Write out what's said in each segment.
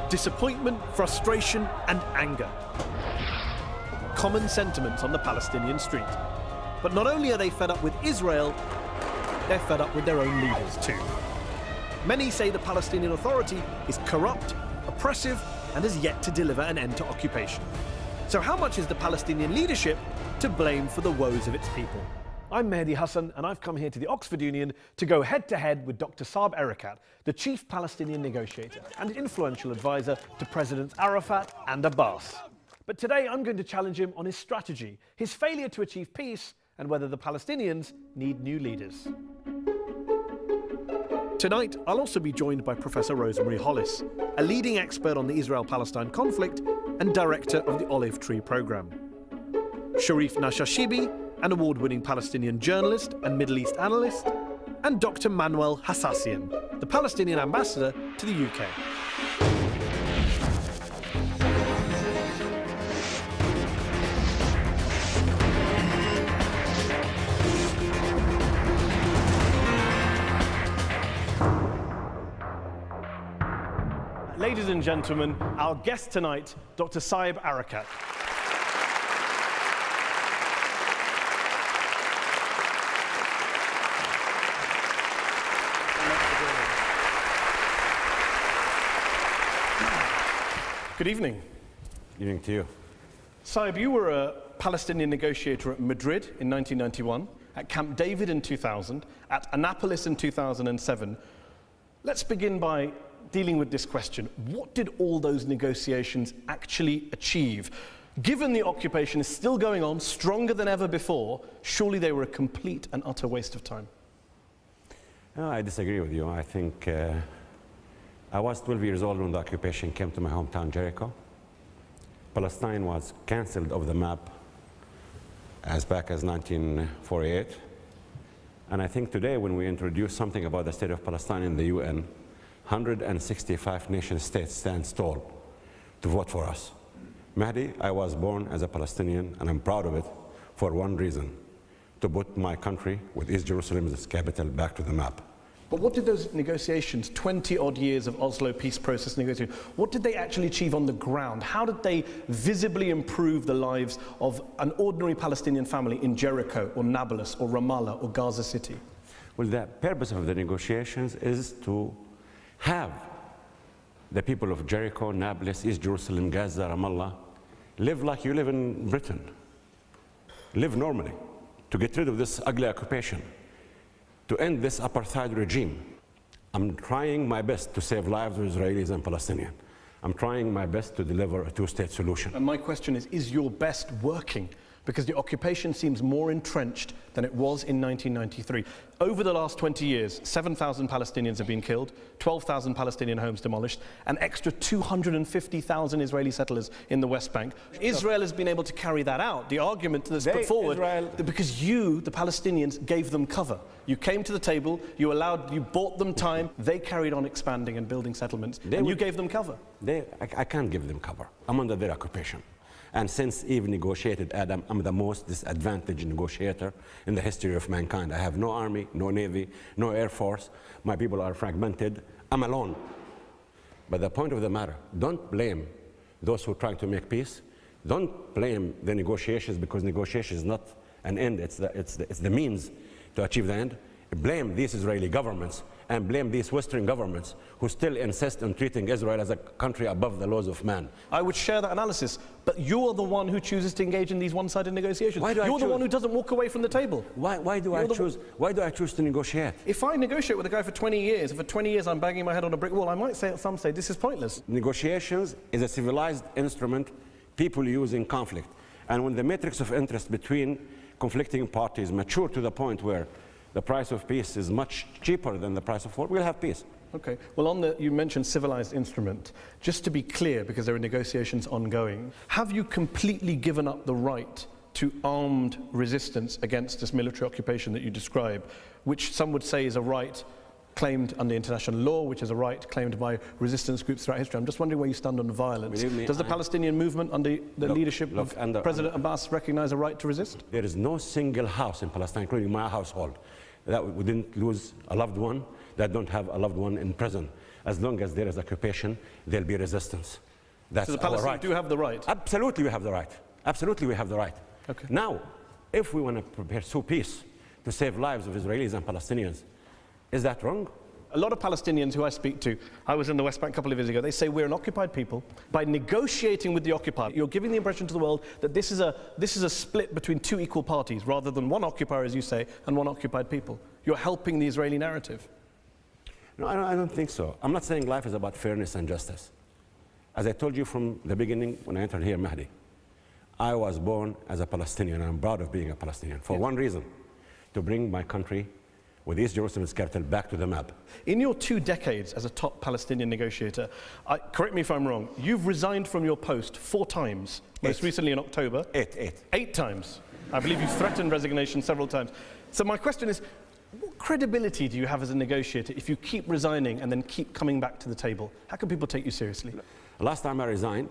Disappointment, frustration, and anger. Common sentiments on the Palestinian street. But not only are they fed up with Israel, they're fed up with their own leaders too. Many say the Palestinian Authority is corrupt, oppressive, and has yet to deliver an end to occupation. So how much is the Palestinian leadership to blame for the woes of its people? I'm Mehdi Hasan, and I've come here to the Oxford Union to go head-to-head with Dr. Saeb Erekat, the chief Palestinian negotiator and influential advisor to Presidents Arafat and Abbas. But today I'm going to challenge him on his strategy, his failure to achieve peace, and whether the Palestinians need new leaders. Tonight, I'll also be joined by Professor Rosemary Hollis, a leading expert on the Israel-Palestine conflict and director of the Olive Tree Programme. Sharif Nashashibi, an award-winning Palestinian journalist and Middle East analyst, and Dr. Manuel Hassassian, the Palestinian ambassador to the UK. Ladies and gentlemen, our guest tonight, Dr. Saeb Erekat. Good evening. Good evening to you. Saeb, you were a Palestinian negotiator at Madrid in 1991, at Camp David in 2000, at Annapolis in 2007. Let's begin by dealing with this question. What did all those negotiations actually achieve? Given the occupation is still going on, stronger than ever before, surely they were a complete and utter waste of time. No, I disagree with you. I think I was 12 years old when the occupation came to my hometown, Jericho. Palestine was cancelled off the map as back as 1948. And I think today when we introduce something about the state of Palestine in the UN, 165 nation states stand tall to vote for us. Mehdi, I was born as a Palestinian, and I'm proud of it for one reason: to put my country with East Jerusalem as its capital back to the map. But what did those negotiations, 20-odd years of Oslo peace process negotiations, what did they actually achieve on the ground? How did they visibly improve the lives of an ordinary Palestinian family in Jericho or Nablus or Ramallah or Gaza City? Well, the purpose of the negotiations is to have the people of Jericho, Nablus, East Jerusalem, Gaza, Ramallah live like you live in Britain. Live normally, to get rid of this ugly occupation, to end this apartheid regime. I'm trying my best to save lives of Israelis and Palestinians. I'm trying my best to deliver a two-state solution. And my question is your best working? Because the occupation seems more entrenched than it was in 1993. Over the last 20 years, 7,000 Palestinians have been killed, 12,000 Palestinian homes demolished, an extra 250,000 Israeli settlers in the West Bank. Israel has been able to carry that out. The argument that's put forward, because you, the Palestinians, gave them cover. You came to the table, you bought them time, they carried on expanding and building settlements, and you gave them cover. I can't give them cover. I'm under their occupation. And since Eve negotiated Adam, I'm the most disadvantaged negotiator in the history of mankind. I have no army, no navy, no air force. My people are fragmented. I'm alone. But the point of the matter, don't blame those who are trying to make peace. Don't blame the negotiations, because negotiation is not an end. It's the means to achieve the end. Blame these Israeli governments and blame these Western governments who still insist on treating Israel as a country above the laws of man. I would share that analysis, but you're the one who chooses to engage in these one-sided negotiations. You're the one who doesn't walk away from the table. Why do I choose to negotiate? If I negotiate with a guy for 20 years, and for 20 years I'm banging my head on a brick wall, I might say, some say, this is pointless. Negotiations is a civilized instrument people use in conflict. And when the matrix of interest between conflicting parties mature to the point where the price of peace is much cheaper than the price of war, we'll have peace. Okay. Well, you mentioned civilized instrument. Just to be clear, because there are negotiations ongoing, have you completely given up the right to armed resistance against this military occupation that you describe, which some would say is a right claimed under international law, which is a right claimed by resistance groups throughout history? I'm just wondering where you stand on violence. Does the Palestinian movement under the leadership of President Abbas recognize a right to resist? There is no single house in Palestine, including my household, that we didn't lose a loved one, that don't have a loved one in prison. As long as there is occupation, there'll be resistance. That's So the our Palestinians right. do have the right? Absolutely we have the right. Absolutely we have the right. Okay. Now, if we want to pursue peace to save lives of Israelis and Palestinians, is that wrong? A lot of Palestinians who I speak to, I was in the West Bank a couple of years ago, they say we're an occupied people. By negotiating with the occupied, you're giving the impression to the world that this is a split between two equal parties, rather than one occupier, as you say, and one occupied people. You're helping the Israeli narrative. No, I don't think so. I'm not saying life is about fairness and justice. As I told you from the beginning when I entered here, Mehdi, I was born as a Palestinian, and I'm proud of being a Palestinian, for one reason, to bring my country with East Jerusalem's capital back to the map. In your 2 decades as a top Palestinian negotiator, correct me if I'm wrong, you've resigned from your post 4 times, most recently in October. 8 times. I believe you've threatened resignation several times. So my question is, what credibility do you have as a negotiator if you keep resigning and then keep coming back to the table? How can people take you seriously? Last time I resigned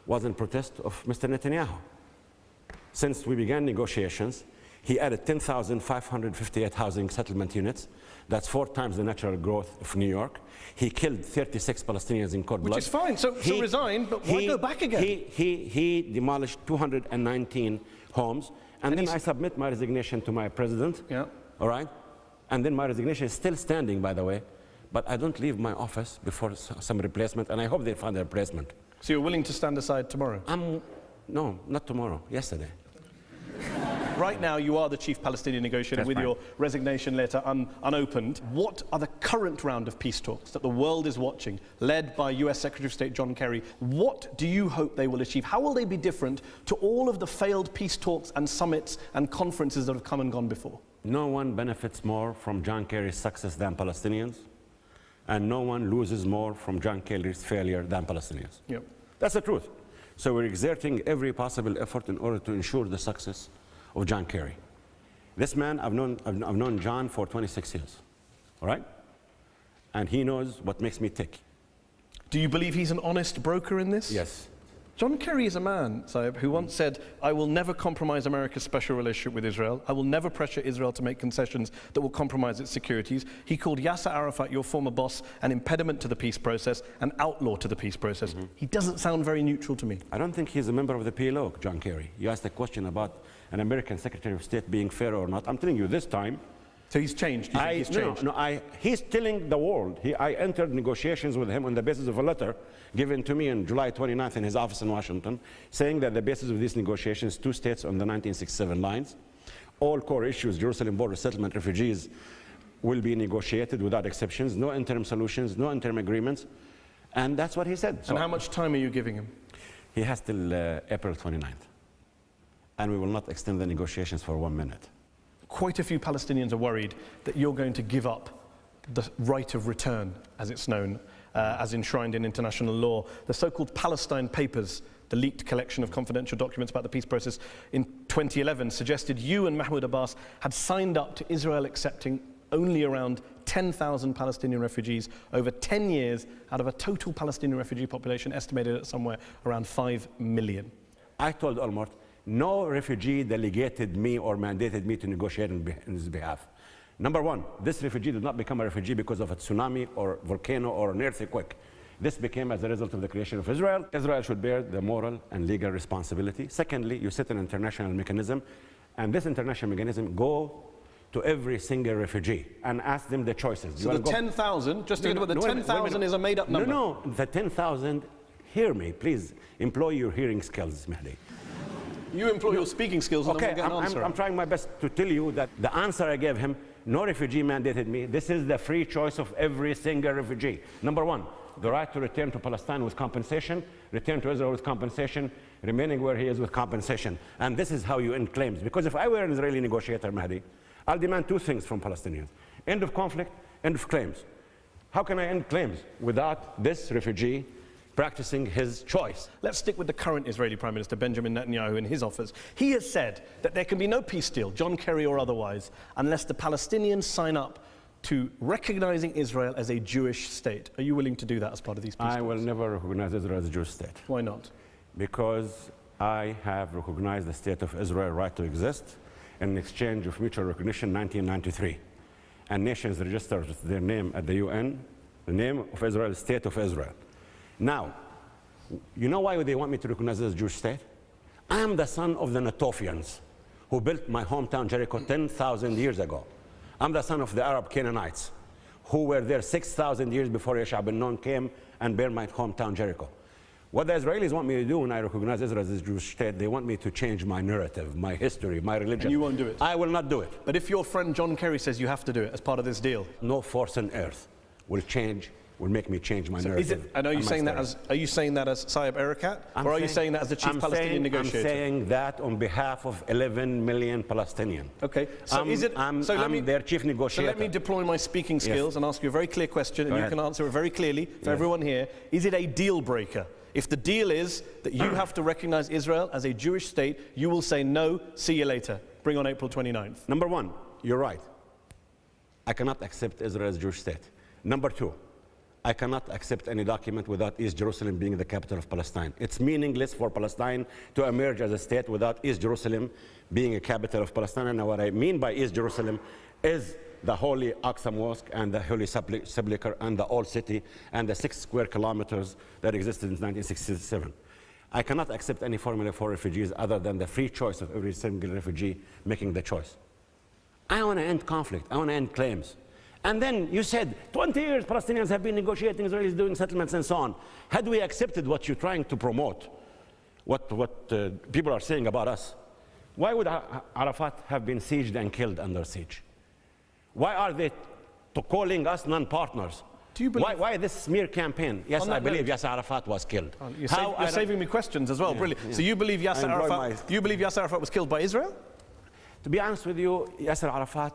was in protest of Mr. Netanyahu. Since we began negotiations, he added 10,558 housing settlement units. That's 4 times the natural growth of New York. He killed 36 Palestinians in cold blood. Which is fine. So resign, but why go back again? He demolished 219 homes. And then I submit my resignation to my president. Yeah. All right? And then my resignation is still standing, by the way. But I don't leave my office before some replacement, and I hope they find a replacement. So you're willing to stand aside tomorrow? No, not tomorrow, yesterday. Right now, you are the chief Palestinian negotiator with your resignation letter unopened. What are the current round of peace talks that the world is watching, led by US Secretary of State John Kerry? What do you hope they will achieve? How will they be different to all of the failed peace talks and summits and conferences that have come and gone before? No one benefits more from John Kerry's success than Palestinians, and no one loses more from John Kerry's failure than Palestinians. Yep. That's the truth. So we're exerting every possible effort in order to ensure the success of John Kerry. This man, I've known John for 26 years, all right? And he knows what makes me tick. Do you believe he's an honest broker in this? Yes. John Kerry is a man, Saib, who once said, I will never compromise America's special relationship with Israel. I will never pressure Israel to make concessions that will compromise its securities. He called Yasser Arafat, your former boss, an impediment to the peace process, an outlaw to the peace process. He doesn't sound very neutral to me. I don't think he's a member of the PLO, John Kerry. You asked a question about an American Secretary of State being fair or not. I'm telling you this time. So he's changed? He's changed? He's telling the world. I entered negotiations with him on the basis of a letter given to me on July 29th in his office in Washington, saying that the basis of these negotiations, 2 states on the 1967 lines, all core issues, Jerusalem border settlement, refugees, will be negotiated without exceptions, no interim solutions, no interim agreements, and that's what he said. And how much time are you giving him? He has till April 29th, and we will not extend the negotiations for 1 minute. Quite a few Palestinians are worried that you're going to give up the right of return, as it's known, as enshrined in international law. The so-called Palestine Papers, the leaked collection of confidential documents about the peace process in 2011, suggested you and Mahmoud Abbas had signed up to Israel accepting only around 10,000 Palestinian refugees over 10 years out of a total Palestinian refugee population estimated at somewhere around 5 million. I told Olmert, no refugee delegated me or mandated me to negotiate on his behalf. Number one, this refugee did not become a refugee because of a tsunami or volcano or an earthquake. This became as a result of the creation of Israel. Israel should bear the moral and legal responsibility. Secondly, you set an international mechanism, and this international mechanism go to every single refugee and ask them the choices. So the 10,000, just to get about the 10,000 is a made-up number. No, the 10,000, hear me, please, employ your hearing skills, Mehdi. You employ your speaking skills and then we'll get an answer. I'm trying my best to tell you that the answer I gave him, no refugee mandated me. This is the free choice of every single refugee. Number one, the right to return to Palestine with compensation, return to Israel with compensation, remaining where he is with compensation. And this is how you end claims. Because if I were an Israeli negotiator, Mehdi, I'll demand 2 things from Palestinians. End of conflict, end of claims. How can I end claims without this refugee practicing his choice? Let's stick with the current Israeli Prime Minister, Benjamin Netanyahu, in his offers. He has said that there can be no peace deal, John Kerry or otherwise, unless the Palestinians sign up to recognizing Israel as a Jewish state. Are you willing to do that as part of these peace I talks? will never recognize Israel as a Jewish state. Why not? Because I have recognized the state of Israel's right to exist in exchange of mutual recognition in 1993. and nations register their name at the UN, the name of Israel, State of Israel. Now, you know why they want me to recognize this Jewish state? I am the son of the Natofians, who built my hometown Jericho 10,000 years ago. I'm the son of the Arab Canaanites, who were there 6,000 years before Yeshua ben Nun came and built my hometown Jericho. What the Israelis want me to do when I recognize Israel as a Jewish state, they want me to change my narrative, my history, my religion. And you won't do it? I will not do it. But if your friend John Kerry says you have to do it as part of this deal? No force on earth will make me change my narrative. Is it, and are you saying that as Saeb Erekat? Or are you saying that as the chief Palestinian negotiator? I'm saying that on behalf of 11 million Palestinians. Okay, so I'm their chief negotiator. So let me deploy my speaking skills and ask you a very clear question, and you can answer it very clearly for everyone here. Is it a deal breaker? If the deal is that you have to recognize Israel as a Jewish state, you will say no, see you later. Bring on April 29th. Number one, you're right. I cannot accept Israel as a Jewish state. Number two, I cannot accept any document without East Jerusalem being the capital of Palestine. It's meaningless for Palestine to emerge as a state without East Jerusalem being a capital of Palestine. And what I mean by East Jerusalem is the Holy Aqsa Mosque and the Holy Sepulchre and the Old City and the 6 square kilometers that existed in 1967. I cannot accept any formula for refugees other than the free choice of every single refugee making the choice. I want to end conflict. I want to end claims. And then you said 20 years Palestinians have been negotiating, Israelis doing settlements and so on. Had we accepted what you're trying to promote, what people are saying about us, why would Arafat have been sieged and killed under siege? Why are they calling us non-partners? Do you believe why this smear campaign? Yes, I believe Yasser Arafat was killed. You're saving me questions as well. Brilliant. Yeah. So you believe Yasser Arafat was killed by Israel? To be honest with you, Yasser Arafat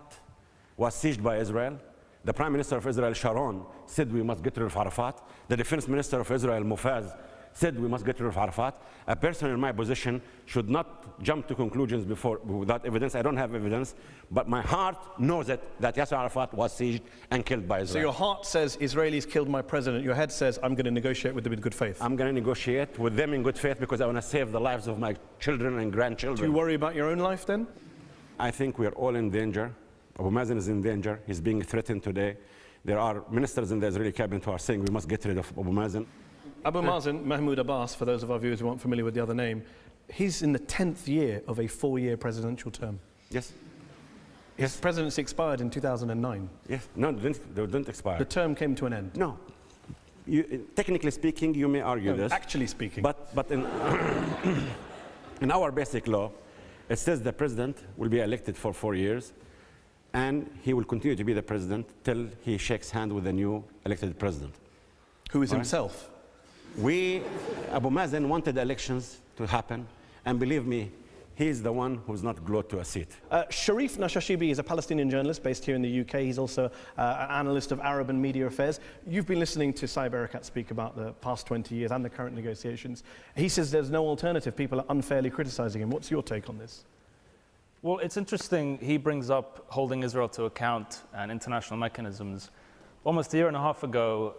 was sieged by Israel. The Prime Minister of Israel, Sharon, said we must get rid of Arafat. The Defense Minister of Israel, Mufaz, said we must get rid of Arafat. A person in my position should not jump to conclusions without evidence. I don't have evidence, but my heart knows it, that Yasser Arafat was sieged and killed by Israel. So your heart says Israelis killed my president. Your head says I'm going to negotiate with them in good faith. I'm going to negotiate with them in good faith because I want to save the lives of my children and grandchildren. Do you worry about your own life then? I think we are all in danger. Abu Mazen is in danger. He's being threatened today. There are ministers in the Israeli cabinet who are saying we must get rid of Abu Mazen. Abu Mazen, Mahmoud Abbas, for those of our viewers who aren't familiar with the other name, he's in the 10th year of a 4-year presidential term. Yes. His presidency expired in 2009. Yes. No, they didn't expire. The term came to an end. No. Technically speaking, you may argue this. Actually speaking. But in, in our basic law, it says the president will be elected for 4 years, and he will continue to be the president till he shakes hands with the new elected president. Who is himself? Abu Mazen wanted elections to happen, and believe me, he's the one who's not glued to a seat. Sharif Nashashibi is a Palestinian journalist based here in the UK. He's also an analyst of Arab and media affairs. You've been listening to Saeb Erekat speak about the past 20 years and the current negotiations. He says there's no alternative. People are unfairly criticizing him. What's your take on this? Well, it's interesting he brings up holding Israel to account and international mechanisms. Almost a year and a half ago,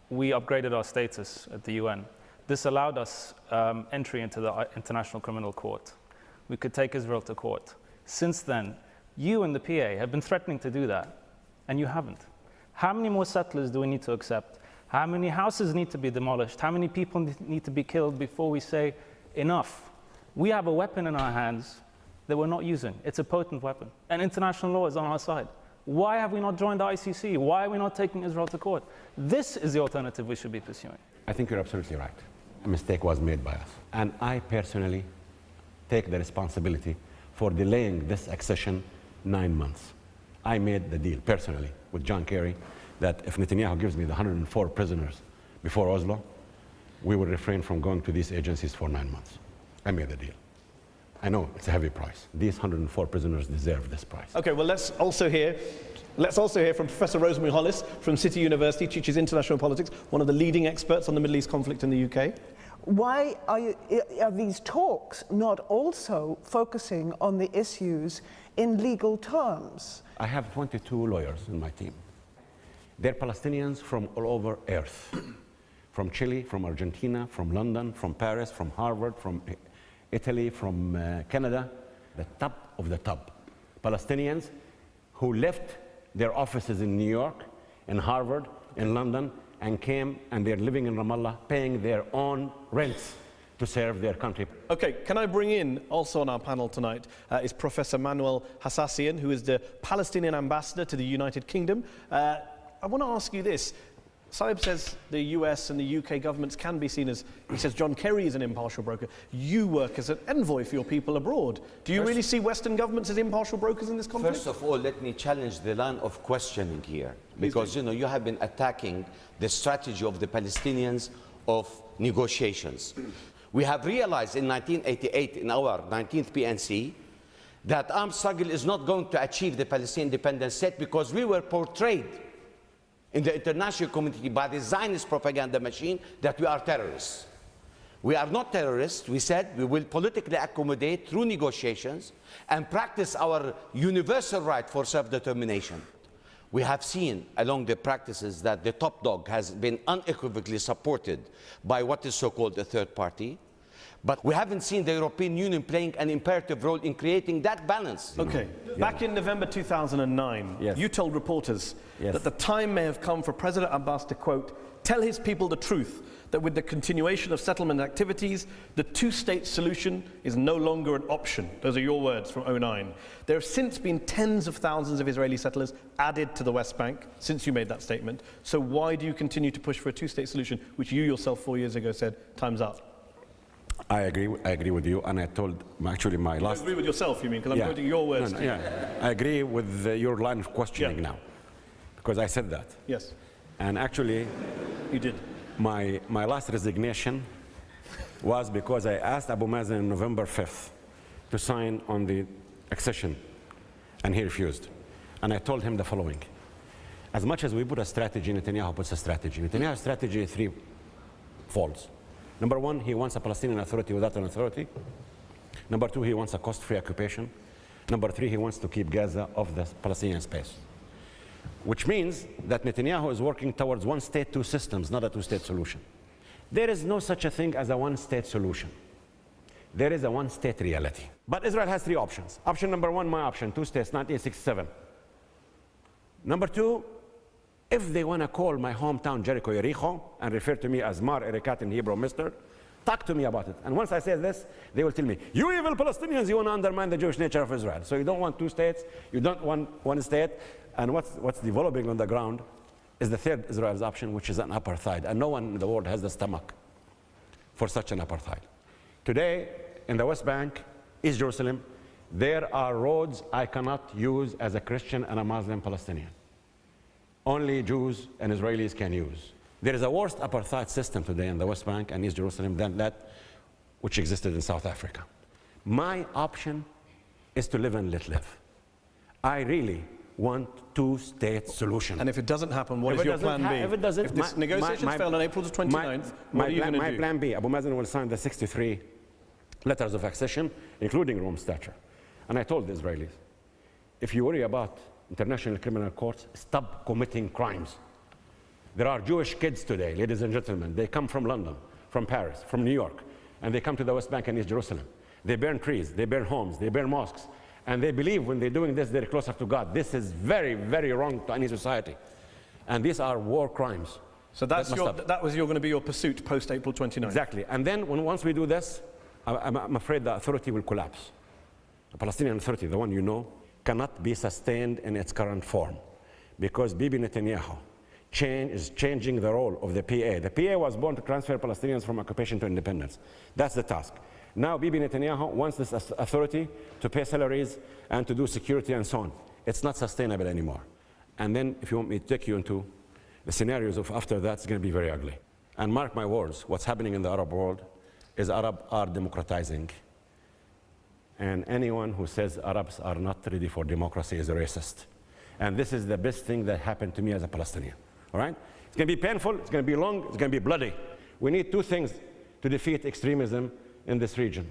we upgraded our status at the UN. This allowed us entry into the International Criminal Court. We could take Israel to court. Since then, you and the PA have been threatening to do that, and you haven't. How many more settlers do we need to accept? How many houses need to be demolished? How many people need to be killed before we say enough? We have a weapon in our hands that we're not using. It's a potent weapon, and international law is on our side. Why have we not joined the ICC? Why are we not taking Israel to court? This is the alternative we should be pursuing. I think you're absolutely right. A mistake was made by us. And I personally take the responsibility for delaying this accession 9 months. I made the deal personally with John Kerry that if Netanyahu gives me the 104 prisoners before Oslo, we will refrain from going to these agencies for 9 months. I made the deal. I know it's a heavy price. These 104 prisoners deserve this price. Okay, well, let's also hear from Professor Rosemary Hollis from City University, teaches international politics, one of the leading experts on the Middle East conflict in the UK. Why are these talks not also focusing on the issues in legal terms? I have 22 lawyers in my team. They're Palestinians from all over Earth, from Chile, from Argentina, from London, from Paris, from Harvard, from Italy, from Canada, the top of the top. Palestinians who left their offices in New York, in Harvard, in London, and came and they're living in Ramallah, paying their own rents to serve their country. Okay, can I bring in, also on our panel tonight, is Professor Mehdi Hasan, who is the Palestinian ambassador to the United Kingdom. I want to ask you this. Saib says the US and the UK governments can be seen as, he says John Kerry is an impartial broker. You work as an envoy for your people abroad. Do you really see Western governments as impartial brokers in this conflict? First of all, let me challenge the line of questioning here. Because, you know, you have been attacking the strategy of the Palestinians of negotiations. We have realized in 1988, in our 19th PNC, that armed struggle is not going to achieve the Palestinian independent state because we were portrayed in the international community by the Zionist propaganda machine that we are terrorists. We are not terrorists. We said we will politically accommodate through negotiations and practice our universal right for self-determination. We have seen along the practices that the top dog has been unequivocally supported by what is so-called a third party. But we haven't seen the European Union playing an imperative role in creating that balance. Okay. Back in November 2009, you told reporters that the time may have come for President Abbas to, quote, tell his people the truth, that with the continuation of settlement activities, the two-state solution is no longer an option. Those are your words from 2009. There have since been tens of thousands of Israeli settlers added to the West Bank since you made that statement. So why do you continue to push for a two-state solution, which you yourself 4 years ago said, time's up? I agree with you, and I told, actually my last... You agree with yourself, you mean, because I'm quoting your words. No, I agree with your line of questioning now, because I said that. Yes. And actually... You did. My last resignation was because I asked Abu Mazen on November 5th to sign on the accession, and he refused. And I told him the following. As much as we put a strategy, Netanyahu puts a strategy. Netanyahu's strategy is threefold. Number one, he wants a Palestinian Authority without an authority. Number two, he wants a cost-free occupation. Number three, he wants to keep Gaza off the Palestinian space. Which means that Netanyahu is working towards one state, two systems, not a two-state solution. There is no such a thing as a one-state solution. There is a one-state reality. But Israel has three options. Option number one, my option, two states, 1967. Number two, if they want to call my hometown Jericho Yericho and refer to me as Mar Erekat in Hebrew, Mister, talk to me about it. And once I say this, they will tell me, you evil Palestinians, you want to undermine the Jewish nature of Israel. So you don't want two states, you don't want one state. And what's developing on the ground is the third Israel's option, which is an apartheid. And no one in the world has the stomach for such an apartheid. Today, in the West Bank, East Jerusalem, there are roads I cannot use as a Christian and a Muslim Palestinian. Only Jews and Israelis can use. There is a worse apartheid system today in the West Bank and East Jerusalem than that which existed in South Africa. My option is to live and let live. I really want two-state solution. And if it doesn't happen, what is your plan B? If it doesn't, if this negotiations fail on April the 29th, what are you going to do? My plan B, Abu Mazen will sign the 63 letters of accession, including Rome Statute. And I told the Israelis, if you worry about international criminal courts, stop committing crimes. There are Jewish kids today, ladies and gentlemen. They come from London, from Paris, from New York, and they come to the West Bank and East Jerusalem. They burn trees, they burn homes, they burn mosques, and they believe when they're doing this, they're closer to God. This is very, very wrong to any society. And these are war crimes. So that was going to be your pursuit post-April 29th? Exactly. And then once we do this, I'm afraid the authority will collapse. The Palestinian Authority, the one you know, cannot be sustained in its current form because Bibi Netanyahu is changing the role of the PA. The PA was born to transfer Palestinians from occupation to independence. That's the task. Now Bibi Netanyahu wants this authority to pay salaries and to do security and so on. It's not sustainable anymore. And then if you want me to take you into the scenarios of after that, it's going to be very ugly. And mark my words, what's happening in the Arab world is Arabs are democratizing. And anyone who says Arabs are not ready for democracy is a racist. And this is the best thing that happened to me as a Palestinian. All right? It's going to be painful, it's going to be long, it's going to be bloody. We need two things to defeat extremism in this region.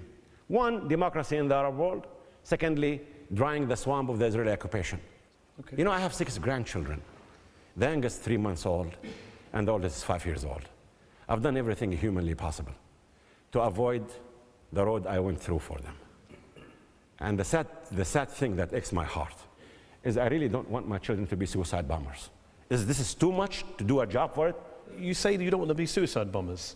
One, democracy in the Arab world. Secondly, drying the swamp of the Israeli occupation. Okay. You know, I have 6 grandchildren. The youngest 3 months old, and the oldest is 5 years old. I've done everything humanly possible to avoid the road I went through for them. And the sad thing that aches my heart is I really don't want my children to be suicide bombers. This is too much to do a job for it? You say that you don't want them to be suicide bombers.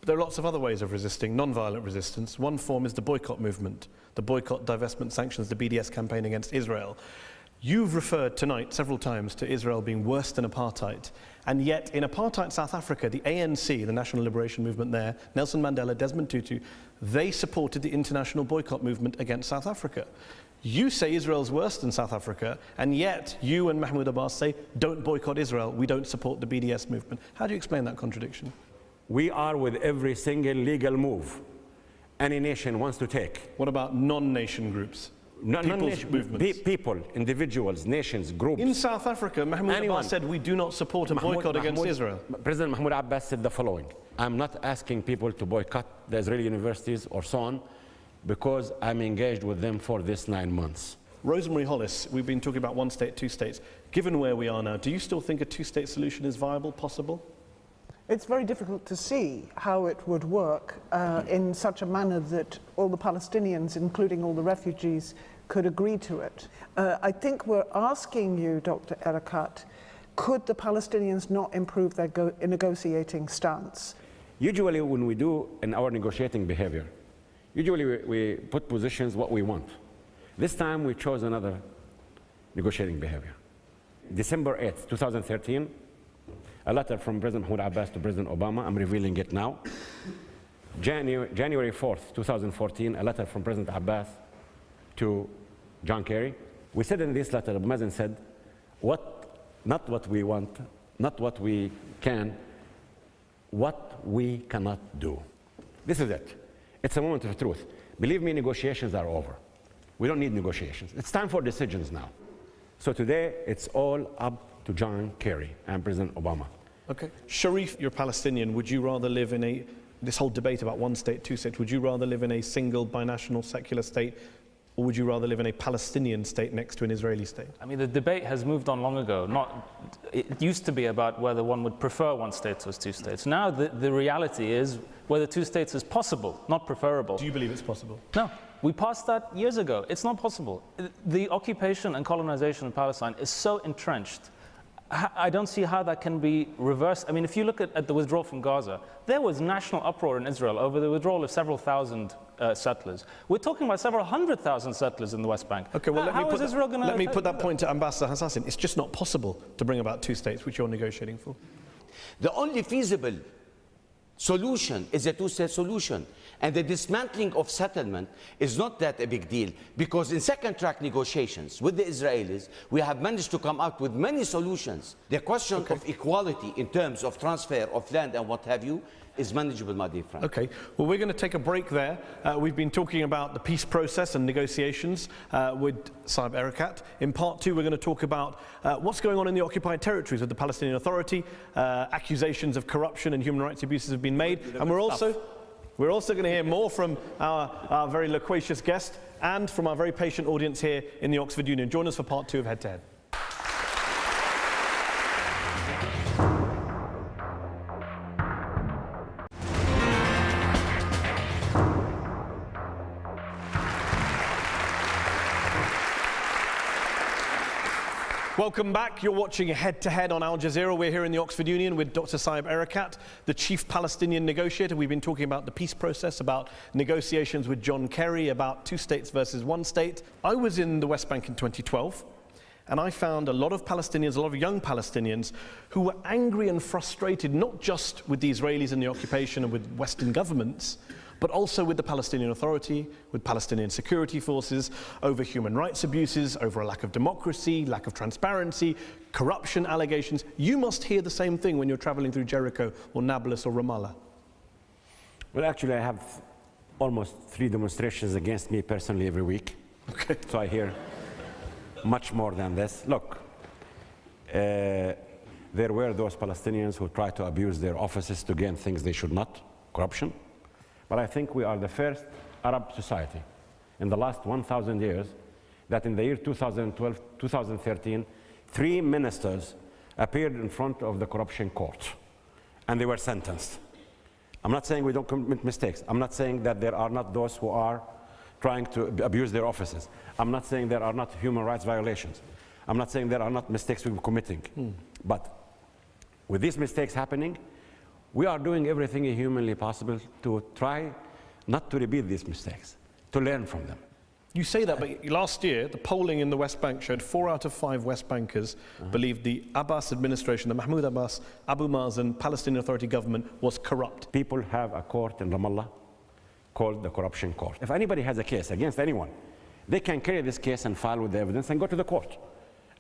But there are lots of other ways of resisting, non-violent resistance. One form is the boycott movement, the boycott, divestment, sanctions, the BDS campaign against Israel. You've referred tonight several times to Israel being worse than apartheid. And yet, in apartheid South Africa, the ANC, the National Liberation Movement there, Nelson Mandela, Desmond Tutu, they supported the international boycott movement against South Africa. You say Israel's worse than South Africa, and yet you and Mahmoud Abbas say, don't boycott Israel, we don't support the BDS movement. How do you explain that contradiction? We are with every single legal move any nation wants to take. What about non-nation groups? People's movements? People, individuals, nations, groups. In South Africa, Mahmoud Abbas said we do not support a boycott against Israel. President Mahmoud Abbas said the following: I'm not asking people to boycott the Israeli universities or so on, because I'm engaged with them for this 9 months. Rosemary Hollis, we've been talking about one state, two states. Given where we are now, do you still think a two-state solution is viable, possible? It's very difficult to see how it would work in such a manner that all the Palestinians, including all the refugees, could agree to it. I think we're asking you, Dr. Erekat, could the Palestinians not improve their negotiating stance? Usually when we do in our negotiating behavior, usually we put positions what we want. This time we chose another negotiating behavior. December 8th, 2013, a letter from President Mahmoud Abbas to President Obama, I'm revealing it now. January 4th, 2014, a letter from President Abbas to John Kerry. We said in this letter, Abu Mazen said, not what we want, not what we can, what we cannot do. This is it. It's a moment of truth. Believe me, negotiations are over. We don't need negotiations. It's time for decisions now. So today, it's all up to John Kerry and President Obama. Okay. Sharif, you're Palestinian. Would you rather live in this whole debate about one state, two states, would you rather live in a single binational secular state, or would you rather live in a Palestinian state next to an Israeli state? I mean, the debate has moved on long ago. It used to be about whether one would prefer one state or two states. Now the reality is whether two states is possible, not preferable. Do you believe it's possible? No. We passed that years ago. It's not possible. The occupation and colonization of Palestine is so entrenched. I don't see how that can be reversed. I mean, if you look at the withdrawal from Gaza, there was national uproar in Israel over the withdrawal of several thousand settlers. We're talking about several 100,000 settlers in the West Bank. Okay, well, let me put that point to Ambassador Hasan. It's just not possible to bring about two states, which you're negotiating for. The only feasible solution is a two-state solution. And the dismantling of settlement is not that a big deal, because in second-track negotiations with the Israelis, we have managed to come up with many solutions. The question of equality in terms of transfer of land and what have you is manageable, my dear friend. Okay, well, we're going to take a break there. We've been talking about the peace process and negotiations with Saeb Erekat. In part two, we're going to talk about what's going on in the occupied territories with the Palestinian Authority. Accusations of corruption and human rights abuses have been made. And we're also going to hear more from our very loquacious guest and from our very patient audience here in the Oxford Union. Join us for part two of Head to Head. Welcome back. You're watching Head to Head on Al Jazeera. We're here in the Oxford Union with Dr. Saeb Erekat, the chief Palestinian negotiator. We've been talking about the peace process, about negotiations with John Kerry, about two states versus one state. I was in the West Bank in 2012, and I found a lot of Palestinians, a lot of young Palestinians, who were angry and frustrated, not just with the Israelis and the occupation and with Western governments, but also with the Palestinian Authority, with Palestinian security forces, over human rights abuses, over a lack of democracy, lack of transparency, corruption allegations. You must hear the same thing when you're traveling through Jericho or Nablus or Ramallah. Well, actually, I have almost 3 demonstrations against me personally every week. Okay. So I hear much more than this. Look, there were those Palestinians who tried to abuse their offices to gain things they should not, corruption. But I think we are the first Arab society in the last 1,000 years that in the year 2012, 2013, 3 ministers appeared in front of the corruption court, and they were sentenced. I'm not saying we don't commit mistakes. I'm not saying that there are not those who are trying to abuse their offices. I'm not saying there are not human rights violations. I'm not saying there are not mistakes we were committing, but with these mistakes happening, we are doing everything humanly possible to try not to repeat these mistakes, to learn from them. You say that, but last year, the polling in the West Bank showed 4 out of 5 West Bankers believed the Abbas administration, the Mahmoud Abbas, Abu Mazen, Palestinian Authority government was corrupt. People have a court in Ramallah called the corruption court. If anybody has a case against anyone, they can carry this case and file with the evidence and go to the court.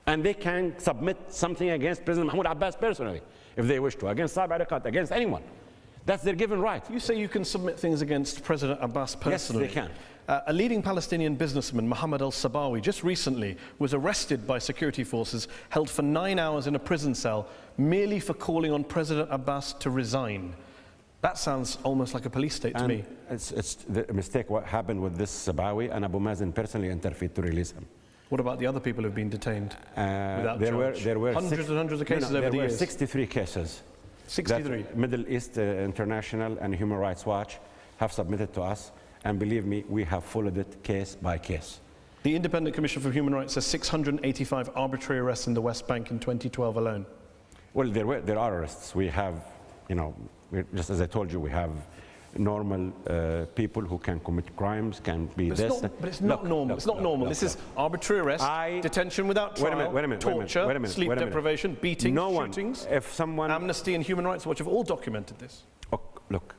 And they can submit something against President Mahmoud Abbas personally, if they wish to, against Saeb Erekat, against anyone. That's their given right. You say you can submit things against President Abbas personally? Yes, they can. A leading Palestinian businessman, Mohammed al-Sabawi, just recently was arrested by security forces, held for 9 hours in a prison cell, merely for calling on President Abbas to resign. That sounds almost like a police state to me. It's the mistake what happened with this Sabawi, and Abu Mazen personally interfered to release him. What about the other people who've been detained without charge? There were hundreds and hundreds of cases over the years. There were 63 cases. 63? That Middle East International and Human Rights Watch have submitted to us, and believe me, we have followed it case by case. The Independent Commission for Human Rights says 685 arbitrary arrests in the West Bank in 2012 alone. Well, there are arrests. We have, just as I told you, we have normal people who can commit crimes, can be but it's not normal. It's not normal. This is arbitrary arrest, detention without trial, torture, sleep deprivation, beatings, shootings. If someone... Amnesty and Human Rights Watch have all documented this. Oh, look,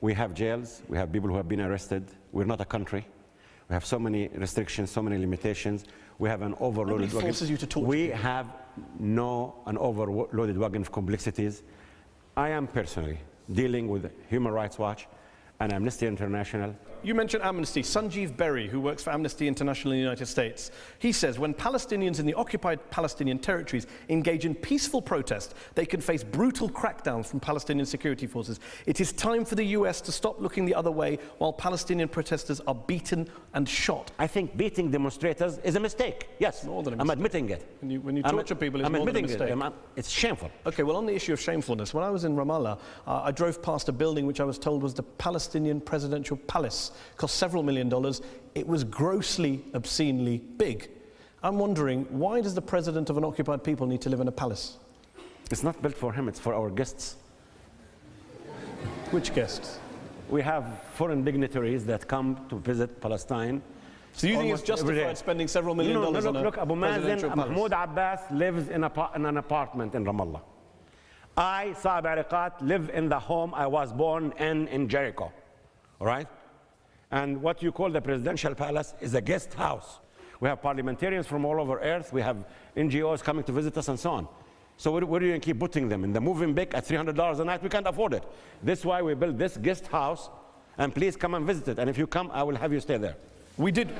we have jails, we have people who have been arrested. We're not a country. We have so many restrictions, so many limitations. We have an overloaded wagon. Forces you to torture we people. have an overloaded wagon of complexities. I am personally dealing with Human Rights Watch and Amnesty International. You mentioned Amnesty. Sanjeev Berry, who works for Amnesty International in the United States, he says when Palestinians in the occupied Palestinian territories engage in peaceful protest, they can face brutal crackdowns from Palestinian security forces. It is time for the US to stop looking the other way while Palestinian protesters are beaten and shot. I think beating demonstrators is a mistake. Yes, more than a I'm mistake. admitting it. When you torture people, it's more than a mistake. It's shameful. Okay, well, on the issue of shamefulness, when I was in Ramallah, I drove past a building which I was told was the Palestinian Presidential Palace. Cost several $1 million. It was grossly, obscenely big. I'm wondering, why does the president of an occupied people need to live in a palace? It's not built for him, it's for our guests. Which guests? We have foreign dignitaries that come to visit Palestine. So you think it's justified spending several $1 million on a look, Abu Mazen, palace? Mahmoud Abbas lives in an apartment in Ramallah. I, Saeb Erekat, live in the home I was born in Jericho. All right? And what you call the presidential palace is a guest house. We have parliamentarians from all over earth. We have NGOs coming to visit us and so on. So where are you going to keep putting them? In the moving big at $300 a night? We can't afford it. That's why we built this guest house. And please come and visit it. And if you come, I will have you stay there. We did.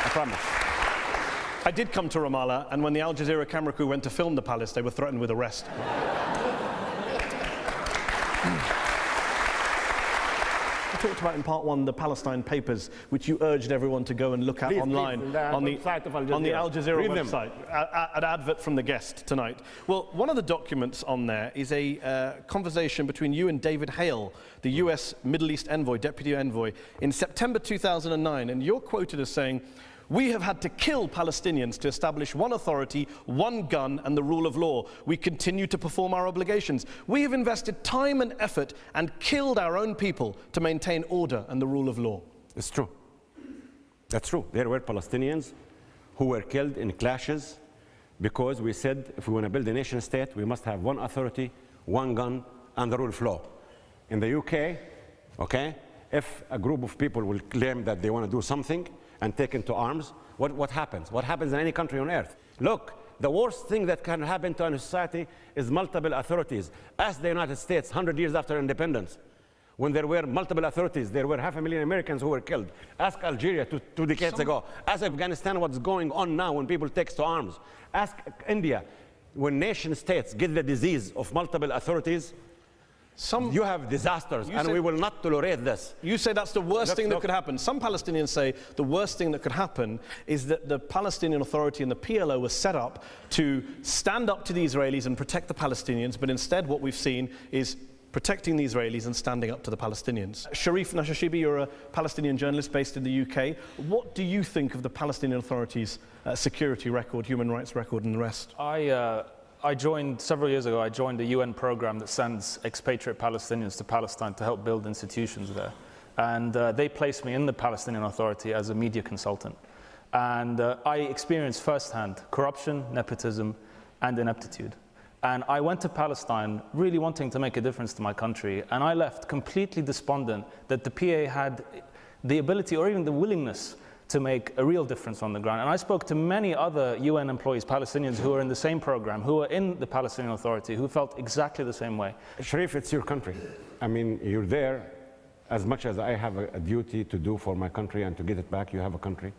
I promise. I did come to Ramallah, and when the Al Jazeera camera crew went to film the palace, they were threatened with arrest. I talked about in part one the Palestine papers, which you urged everyone to go and look at online on the Al Jazeera website. An advert from the guest tonight. Well, one of the documents on there is a conversation between you and David Hale, the US Middle East envoy, deputy envoy, in September 2009, and you're quoted as saying, "We have had to kill Palestinians to establish one authority, one gun, and the rule of law. We continue to perform our obligations. We have invested time and effort and killed our own people to maintain order and the rule of law." It's true. That's true. There were Palestinians who were killed in clashes because we said if we want to build a nation state, we must have one authority, one gun, and the rule of law. In the UK, okay, if a group of people will claim that they want to do something and take into arms, what happens? What happens in any country on earth? Look, the worst thing that can happen to a society is multiple authorities. Ask the United States 100 years after independence. When there were multiple authorities, there were 500,000 Americans who were killed. Ask Algeria two decades ago. Ask Afghanistan what's going on now when people take to arms. Ask India. When nation states get the disease of multiple authorities, you have disasters, and we will not tolerate this. You say that's the worst thing that could happen. Some Palestinians say the worst thing that could happen is that the Palestinian Authority and the PLO was set up to stand up to the Israelis and protect the Palestinians, but instead what we've seen is protecting the Israelis and standing up to the Palestinians. Sharif Nashashibi, you're a Palestinian journalist based in the UK. What do you think of the Palestinian Authority's security record, human rights record, and the rest? I joined, several years ago, I joined a UN program that sends expatriate Palestinians to Palestine to help build institutions there. And they placed me in the Palestinian Authority as a media consultant. And I experienced firsthand corruption, nepotism, and ineptitude. And I went to Palestine really wanting to make a difference to my country, and I left completely despondent that the PA had the ability or even the willingness to make a real difference on the ground. And I spoke to many other UN employees, Palestinians, who are in the same program, who are in the Palestinian Authority, who felt exactly the same way. Sharif, it's your country. I mean, you're there as much as I have a duty to do for my country and to get it back. You have a country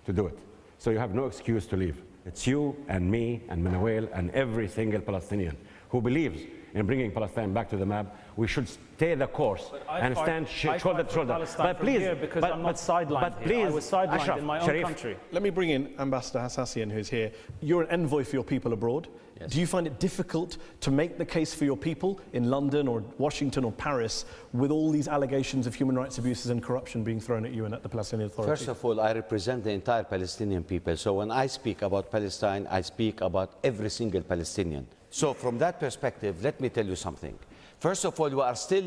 to do it. So you have no excuse to leave. It's you and me and Manuel and every single Palestinian who believes in bringing Palestine back to the map. We should stay the course and stand shoulder to shoulder. But please, because I'm not sidelined here. I was sidelined Ashraf, in my own country. Let me bring in Ambassador Hassassian, who's here. You're an envoy for your people abroad. Yes. Do you find it difficult to make the case for your people in London or Washington or Paris with all these allegations of human rights abuses and corruption being thrown at you and at the Palestinian Authority? First of all, I represent the entire Palestinian people. So when I speak about Palestine, I speak about every single Palestinian. So from that perspective, let me tell you something. First of all, we are still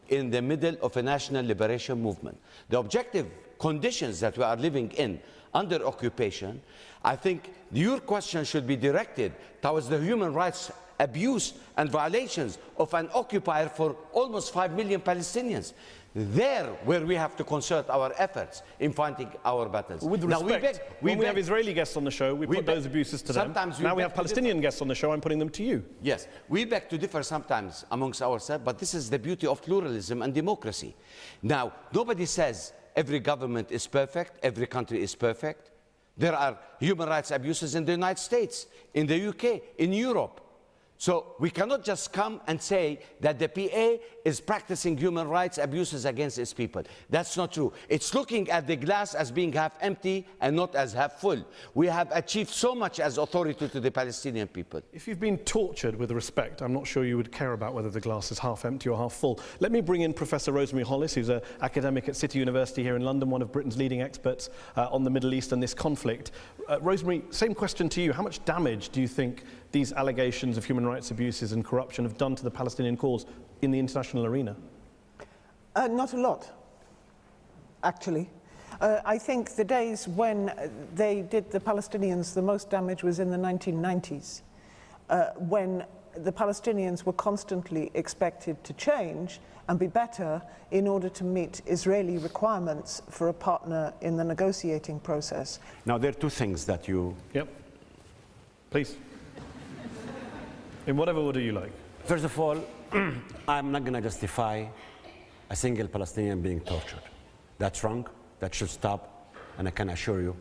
in the middle of a national liberation movement. The objective conditions that we are living in under occupation, I think your question should be directed towards the human rights abuse and violations of an occupier for almost 5 million Palestinians. There where we have to concert our efforts in fighting our battles. With respect, when we have Israeli guests on the show, we put those abuses to them. Now we have Palestinian guests on the show, I'm putting them to you. Yes, we beg to differ sometimes amongst ourselves, but this is the beauty of pluralism and democracy. Now, nobody says every government is perfect, every country is perfect. There are human rights abuses in the United States, in the UK, in Europe. So we cannot just come and say that the PA is practicing human rights abuses against its people. That's not true. It's looking at the glass as being half empty and not as half full. We have achieved so much as authority to the Palestinian people. If you've been tortured with respect, I'm not sure you would care about whether the glass is half empty or half full. Let me bring in Professor Rosemary Hollis, who's an academic at City University here in London, one of Britain's leading experts on the Middle East and this conflict. Rosemary, same question to you. How much damage do you think these allegations of human rights abuses and corruption have done to the Palestinian cause in the international arena? Not a lot, actually. I think the days when they did the Palestinians the most damage was in the 1990s, when the Palestinians were constantly expected to change and be better in order to meet Israeli requirements for a partner in the negotiating process. Now, there are two things that you... Yep. Please. In whatever order you like. First of all, I'm not going to justify a single Palestinian being tortured. That's wrong. That should stop. And I can assure you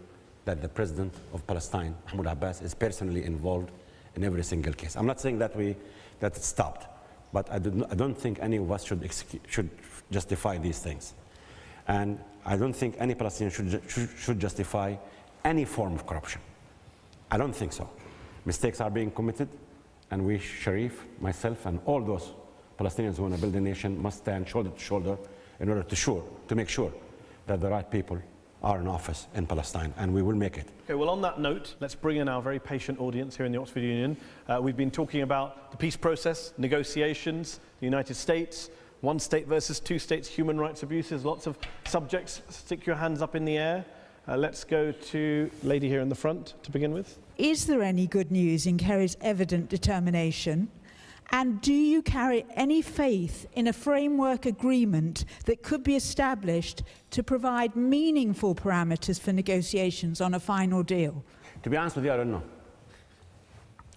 that the president of Palestine, Mahmoud Abbas, is personally involved in every single case. I'm not saying that it stopped, but I don't think any of us should justify these things. And I don't think any Palestinian should justify any form of corruption. I don't think so. Mistakes are being committed. And we, Sharif, myself, and all those Palestinians who want to build a nation must stand shoulder to shoulder in order to make sure that the right people are in office in Palestine, and we will make it. Okay, well, on that note, let's bring in our very patient audience here in the Oxford Union. We've been talking about the peace process, negotiations, the United States, one state versus two states, human rights abuses, lots of subjects. Stick your hands up in the air. Let's go to the lady here in the front to begin with. Is there any good news in Kerry's evident determination? And do you carry any faith in a framework agreement that could be established to provide meaningful parameters for negotiations on a final deal? To be honest with you, I don't know.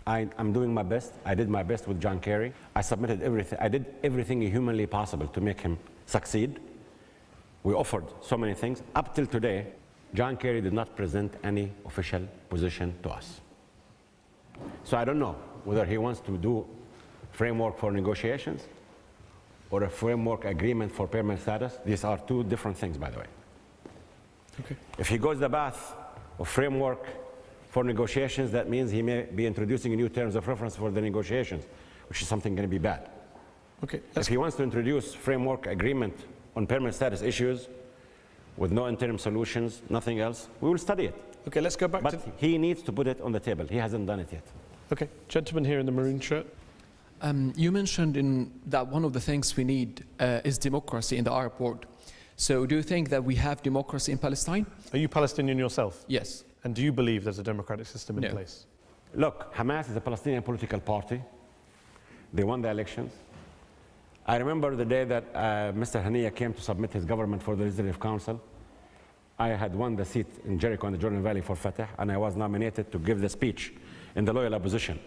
I'm doing my best. I did my best with John Kerry. I submitted everything. I did everything humanly possible to make him succeed. We offered so many things. Up till today, John Kerry did not present any official position to us. So I don't know whether he wants to do framework for negotiations or a framework agreement for permanent status. These are two different things, by the way. Okay. If he goes the path of framework for negotiations, that means he may be introducing new terms of reference for the negotiations, which is something going to be bad. Okay. If he wants to introduce framework agreement on permanent status issues with no interim solutions, nothing else, we will study it. Okay, let's go back But he needs to put it on the table. He hasn't done it yet. Okay, gentleman here in the maroon shirt. You mentioned that one of the things we need is democracy in the Arab world. So do you think that we have democracy in Palestine? Are you Palestinian yourself? Yes. And do you believe there's a democratic system in place? Look, Hamas is a Palestinian political party. They won the elections. I remember the day that Mr. Haniya came to submit his government for the Legislative Council. I had won the seat in Jericho in the Jordan Valley for Fatah, and I was nominated to give the speech in the loyal opposition.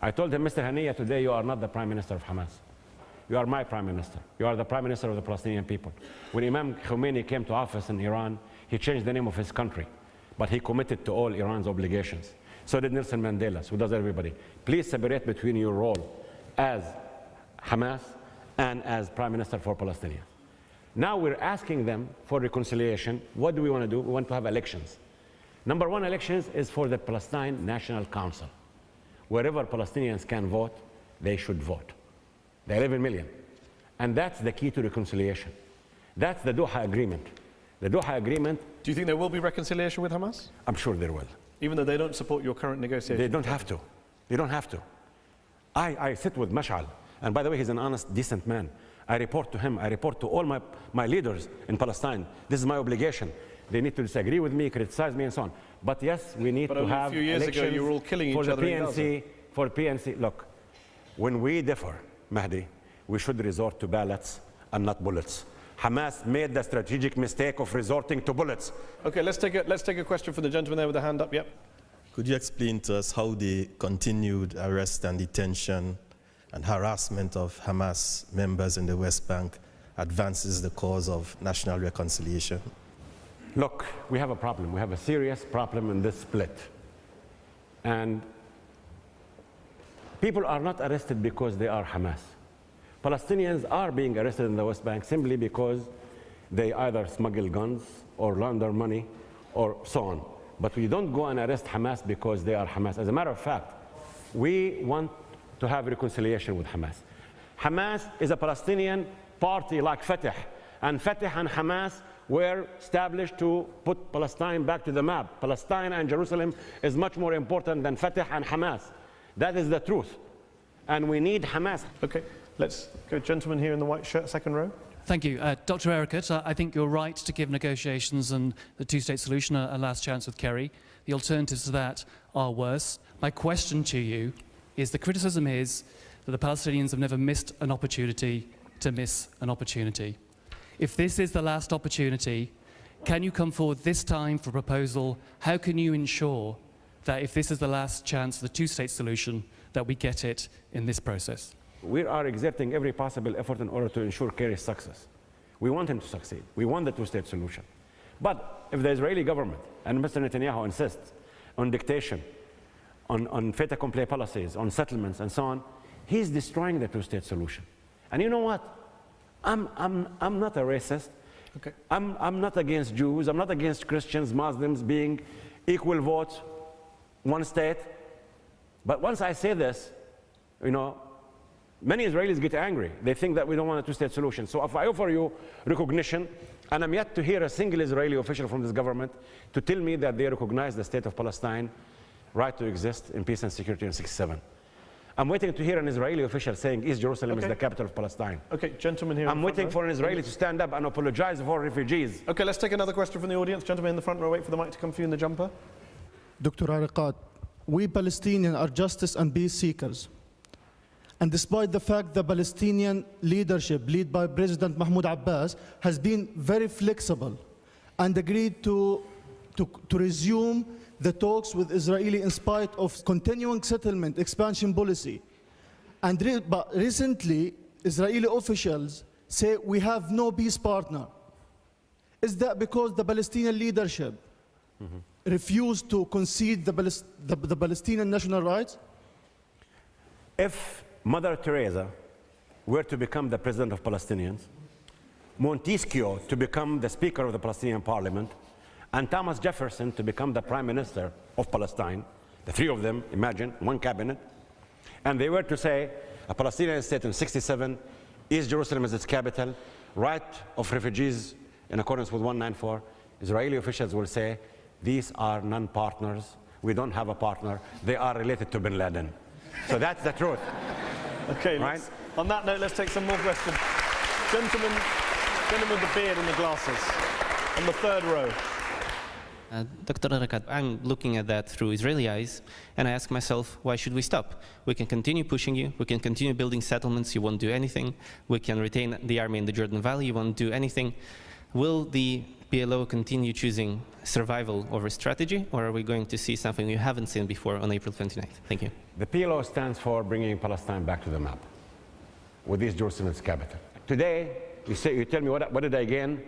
I told him, Mr. Haniya, today you are not the Prime Minister of Hamas. You are my Prime Minister. You are the Prime Minister of the Palestinian people. When Imam Khomeini came to office in Iran, he changed the name of his country, but he committed to all Iran's obligations. So did Nelson Mandela, so does everybody. Please separate between your role as Hamas and as Prime Minister for Palestinians. Now we're asking them for reconciliation. What do we want to do? We want to have elections. Number one, elections is for the Palestine National Council. Wherever Palestinians can vote, they should vote. The 11 million. And that's the key to reconciliation. That's the Doha Agreement. The Doha Agreement... Do you think there will be reconciliation with Hamas? I'm sure there will. Even though they don't support your current negotiations? They don't have to. They don't have to. I sit with Mash'al. And by the way, he's an honest, decent man. I report to him. I report to all my leaders in Palestine. This is my obligation. They need to disagree with me, criticize me, and so on. But yes, we need to have a few years ago, you were all killing each other in Gaza. For PNC, look, when we differ, Mehdi, we should resort to ballots and not bullets. Hamas made the strategic mistake of resorting to bullets. Okay, let's take a question from the gentleman there with the hand up. Yep. Could you explain to us how the continued arrest and detention and harassment of Hamas members in the West Bank advances the cause of national reconciliation? Look, we have a problem. We have a serious problem in this split. And people are not arrested because they are Hamas. Palestinians are being arrested in the West Bank simply because they either smuggle guns or launder money or so on. But we don't go and arrest Hamas because they are Hamas. As a matter of fact, we want to have reconciliation with Hamas. Hamas is a Palestinian party like Fatah, and Fatah and Hamas were established to put Palestine back to the map. Palestine and Jerusalem is much more important than Fatah and Hamas. That is the truth. And we need Hamas. Okay, let's go, gentleman here in the white shirt, second row. Thank you. Dr. Erekat, I think you're right to give negotiations and the two-state solution a last chance with Kerry. The alternatives to that are worse. My question to you is, the criticism is that the Palestinians have never missed an opportunity to miss an opportunity. If this is the last opportunity, can you come forward this time for a proposal? How can you ensure that if this is the last chance for the two-state solution, that we get it in this process? We are exerting every possible effort in order to ensure Kerry's success. We want him to succeed. We want the two-state solution. But if the Israeli government and Mr. Netanyahu insists on dictation, on fait accompli policies, on settlements and so on, he's destroying the two-state solution. And you know what? I'm not a racist. Okay. I'm not against Jews. I'm not against Christians, Muslims being equal votes, one state. But once I say this, you know, many Israelis get angry. They think that we don't want a two-state solution. So if I offer you recognition, and I'm yet to hear a single Israeli official from this government to tell me that they recognize the state of Palestine right to exist in peace and security in 1967. I'm waiting to hear an Israeli official saying East Jerusalem is the capital of Palestine. Okay, gentleman here. I'm waiting for an Israeli to stand up and apologize for refugees. Okay, let's take another question from the audience. Gentleman in the front row, wait for the mic to come for you in the jumper. Dr. Erekat, we Palestinians are justice and peace seekers. And despite the fact the Palestinian leadership, led by President Mahmoud Abbas, has been very flexible and agreed to resume the talks with Israel in spite of continuing settlement expansion policy. But recently, Israeli officials say we have no peace partner. Is that because the Palestinian leadership refused to concede the Palestinian national rights? If Mother Teresa were to become the president of Palestinians, Montesquieu to become the speaker of the Palestinian parliament, and Thomas Jefferson to become the prime minister of Palestine, the three of them, imagine, one cabinet, and they were to say a Palestinian state in 1967 East Jerusalem is its capital, right of refugees in accordance with 194. Israeli officials will say, these are non-partners. We don't have a partner. They are related to bin Laden. So that's the truth. Okay, right? On that note, let's take some more questions. Gentleman with the beard and the glasses, on the third row. Dr. Arakat, I'm looking at that through Israeli eyes, and I ask myself, why should we stop? We can continue pushing you, we can continue building settlements, you won't do anything. We can retain the army in the Jordan Valley, you won't do anything. Will the PLO continue choosing survival over strategy, or are we going to see something we haven't seen before on April 29th? Thank you. The PLO stands for bringing Palestine back to the map, with East Jerusalem's capital. Today, you tell me what did I gain?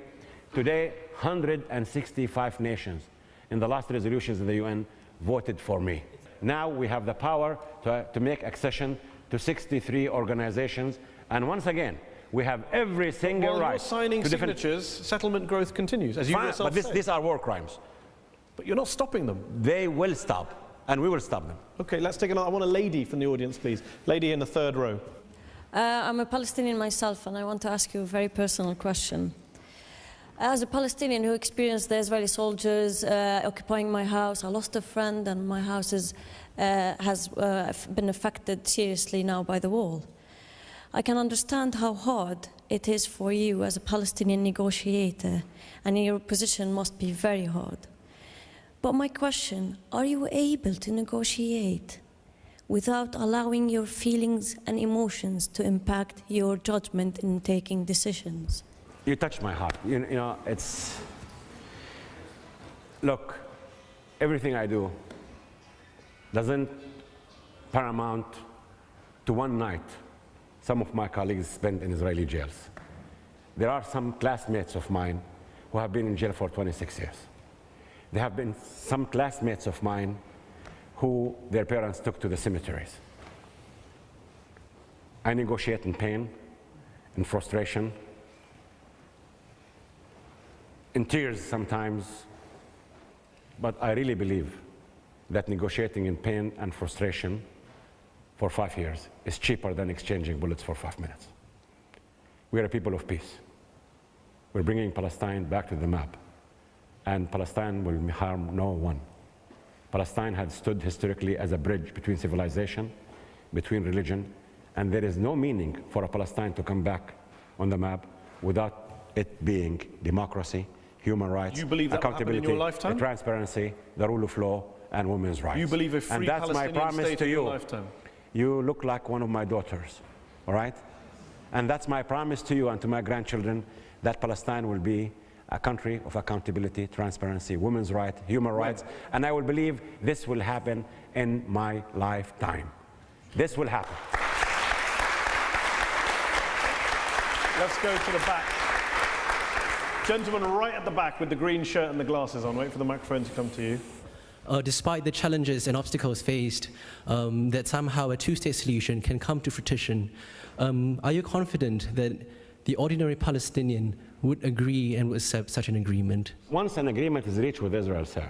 Today, 165 nations in the last resolutions of the UN voted for me. Now we have the power to make accession to 63 organizations, and once again, we have every single right. While you're signing signatures, settlement growth continues, as you yourself say. But these are war crimes. But you're not stopping them. They will stop, and we will stop them. Okay, let's take another. I want a lady from the audience, please. Lady in the third row. I'm a Palestinian myself, and I want to ask you a very personal question. As a Palestinian who experienced the Israeli soldiers occupying my house, I lost a friend, and my house has been affected seriously now by the wall. I can understand how hard it is for you as a Palestinian negotiator, and your position must be very hard. But my question, are you able to negotiate without allowing your feelings and emotions to impact your judgment in taking decisions? You touch my heart. You know, it's... Look, everything I do doesn't paramount to one night some of my colleagues spent in Israeli jails. There are some classmates of mine who have been in jail for 26 years. There have been some classmates of mine who their parents took to the cemeteries. I negotiate in pain, in frustration, in tears sometimes, but I really believe that negotiating in pain and frustration for 5 years is cheaper than exchanging bullets for 5 minutes. We are a people of peace. We're bringing Palestine back to the map, and Palestine will harm no one. Palestine had stood historically as a bridge between civilization, between religion, and there is no meaning for a Palestine to come back on the map without it being democracy, human rights, you believe that accountability, in your lifetime? transparency, the rule of law, and women's rights. You believe a free Palestinian state in your lifetime? You look like one of my daughters, all right? And that's my promise to you and to my grandchildren, that Palestine will be a country of accountability, transparency, women's rights, human rights, and I will believe this will happen in my lifetime. This will happen. Let's go to the back. Gentleman right at the back with the green shirt and the glasses on. Wait for the microphone to come to you. Despite the challenges and obstacles faced, that somehow a two-state solution can come to fruition, are you confident that the ordinary Palestinian would agree and would accept such an agreement? Once an agreement is reached with Israel, sir,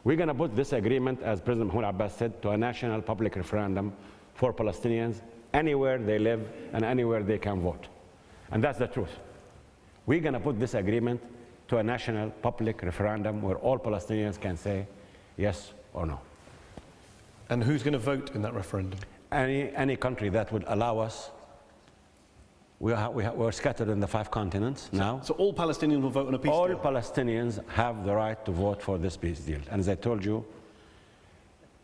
we're going to put this agreement, as President Mahmoud Abbas said, to a national public referendum for Palestinians anywhere they live and anywhere they can vote. And that's the truth. We're going to put this agreement to a national public referendum where all Palestinians can say yes or no. And who's going to vote in that referendum? Any country that would allow us. We're scattered in the 5 continents now. So all Palestinians will vote on a peace deal? All Palestinians have the right to vote for this peace deal. And as I told you,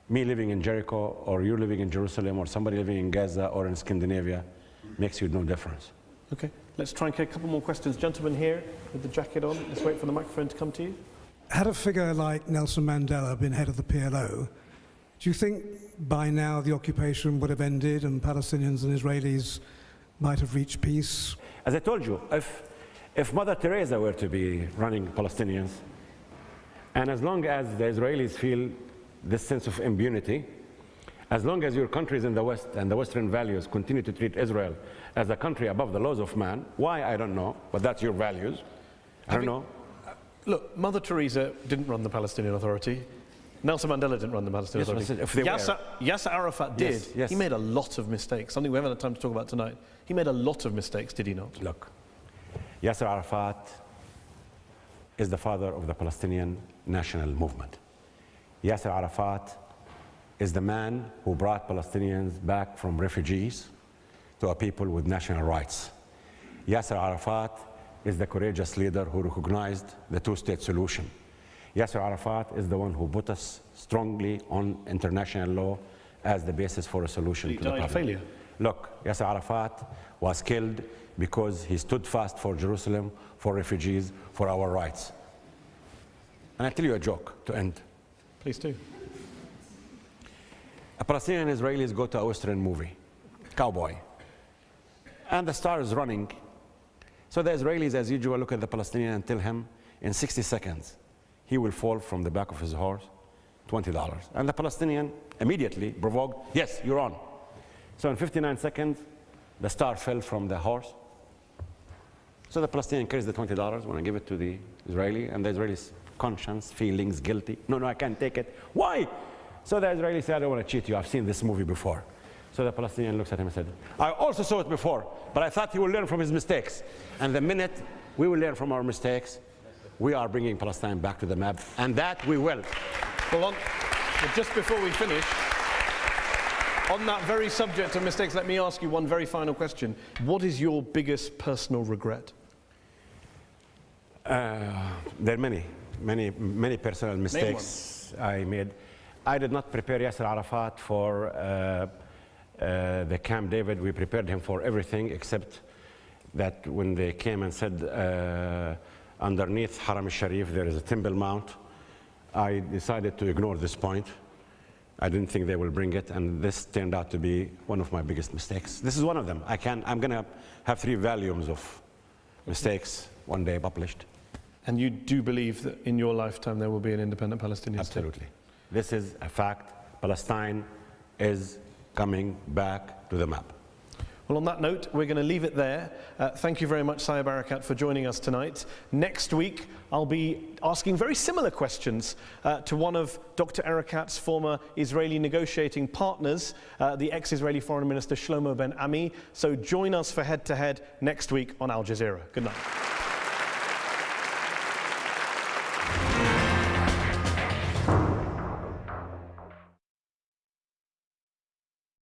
me living in Jericho, or you living in Jerusalem, or somebody living in Gaza or in Scandinavia makes you no difference. Okay, let's try and get a couple more questions. Gentleman here with the jacket on. Let's wait for the microphone to come to you. Had a figure like Nelson Mandela been head of the PLO, do you think by now the occupation would have ended and Palestinians and Israelis might have reached peace? As I told you, if Mother Teresa were to be running Palestinians, and as long as the Israelis feel this sense of impunity, as long as your countries in the West and the Western values continue to treat Israel as a country above the laws of man, why, I don't know, but that's your values. I don't know. Look, Mother Teresa didn't run the Palestinian Authority. Nelson Mandela didn't run the Palestinian Authority. Yasser Arafat did. Yes, yes. He made a lot of mistakes, something we haven't had time to talk about tonight. He made a lot of mistakes, did he not? Look, Yasser Arafat is the father of the Palestinian national movement. Yasser Arafat is the man who brought Palestinians back from refugees to a people with national rights. Yasser Arafat is the courageous leader who recognized the two-state solution. Yasser Arafat is the one who put us strongly on international law as the basis for a solution to the problem. Failure. Look, Yasser Arafat was killed because he stood fast for Jerusalem, for refugees, for our rights. And I'll tell you a joke to end. Please do. A Palestinian and Israelis go to a Western movie, cowboy, and the star is running. So the Israelis, as usual, look at the Palestinian and tell him, in 60 seconds, he will fall from the back of his horse, $20. And the Palestinian immediately provoked, yes, you're on. So in 59 seconds, the star fell from the horse. So the Palestinian carries the $20, when I give it to the Israeli, and the Israeli's conscience, feelings, guilty. No, I can't take it. Why? So the Israeli said, I don't want to cheat you. I've seen this movie before. So the Palestinian looks at him and said, I also saw it before, but I thought he would learn from his mistakes. And the minute we will learn from our mistakes, we are bringing Palestine back to the map, and that we will. Well, just before we finish, on that very subject of mistakes, let me ask you one very final question. What is your biggest personal regret? There are many personal mistakes I made. I did not prepare Yasser Arafat for the Camp David. We prepared him for everything except that when they came and said underneath Haram al-Sharif there is a Temple Mount, I decided to ignore this point. I didn't think they will bring it, and this turned out to be one of my biggest mistakes. This is one of them. I'm going to have 3 volumes of mistakes one day published. And you do believe that in your lifetime there will be an independent Palestinian state? Absolutely. This is a fact. Palestine is coming back to the map. Well, on that note, we're going to leave it there. Thank you very much, Saeb Erekat, for joining us tonight. Next week, I'll be asking very similar questions to one of Dr. Erekat's former Israeli negotiating partners, the ex-Israeli Foreign Minister Shlomo Ben Ami. So join us for Head to Head next week on Al Jazeera. Good night.